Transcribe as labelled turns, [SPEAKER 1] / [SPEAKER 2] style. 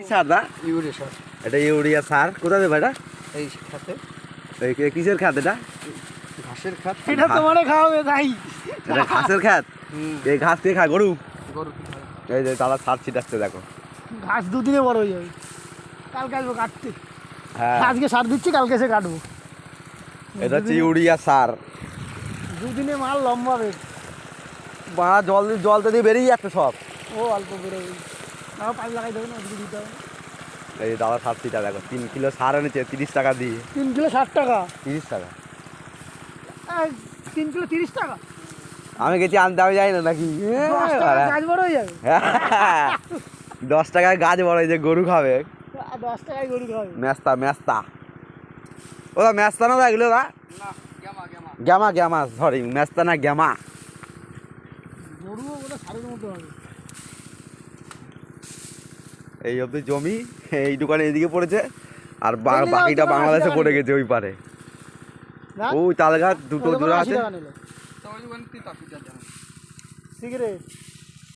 [SPEAKER 1] সার না
[SPEAKER 2] ইউরিয়া সার।
[SPEAKER 1] এটা ইউরিয়া সার কোথায় দেবে এটা?
[SPEAKER 2] এই খাতে
[SPEAKER 1] কিসের খাত এটা?
[SPEAKER 2] ঘাসের খাত।
[SPEAKER 3] এটা তোমারে খাওয়াবে তাই।
[SPEAKER 1] এটা ঘাসের খাত। এই ঘাস কে খায়? গরু।
[SPEAKER 2] গরু কি খায়?
[SPEAKER 1] এই যে দাদা সার ছিটাচ্ছে দেখো।
[SPEAKER 3] ঘাস দুদিনে বড় হয়ে যাবে। কালকে আসবো কাটতে।
[SPEAKER 1] হ্যাঁ
[SPEAKER 3] আজকে সার দিচ্ছি, কালকে এসে কাটবো।
[SPEAKER 1] এটা হচ্ছে ইউরিয়া সার।
[SPEAKER 3] দুদিনে মাল লম্বা হবে।
[SPEAKER 1] বা জল তো দিয়ে বেরিয়ে যাচ্ছে সব।
[SPEAKER 3] ও অল্প করে তাও পাইপ লাগাই দেবে না, ওদিকে দিতে হবে।
[SPEAKER 1] এই দাদা সার ছিটা দেখো, 3 কিলো সার এনেছে 30 টাকা দিয়ে।
[SPEAKER 3] 3 কিলো 60 টাকা।
[SPEAKER 1] 30 টাকা।
[SPEAKER 3] 3 কিলো 30 টাকা।
[SPEAKER 1] আমি গেছি আনতে, আমি যাই না নাকি?
[SPEAKER 3] 10 টাকা গাছ বড় হয়ে যাবে।
[SPEAKER 1] 10 টাকায় গাছ বড়, এই যে গরু খাবে।
[SPEAKER 3] 10 টাকায় গরু খাবে।
[SPEAKER 1] মেস্তা ওরা মেস্তা না এগুলো দা? গ্যামা সরি, মেস্তা না গ্যামা।
[SPEAKER 3] গরুও ওটা সারের মতো হবে।
[SPEAKER 1] এই অবধি জমি, এই দোকানে এদিকে পড়েছে, আর বাকিটা
[SPEAKER 3] ওই
[SPEAKER 1] বাংলাদেশে
[SPEAKER 3] 80
[SPEAKER 1] পড়ে
[SPEAKER 3] টাকা
[SPEAKER 1] গেছে ওই পারে।
[SPEAKER 3] না?
[SPEAKER 1] ওই তাল গাছ দুটো
[SPEAKER 3] ওই দোকানে
[SPEAKER 1] জোড়া
[SPEAKER 3] 80
[SPEAKER 1] আছে।
[SPEAKER 3] টাকা নিল। সিগারেট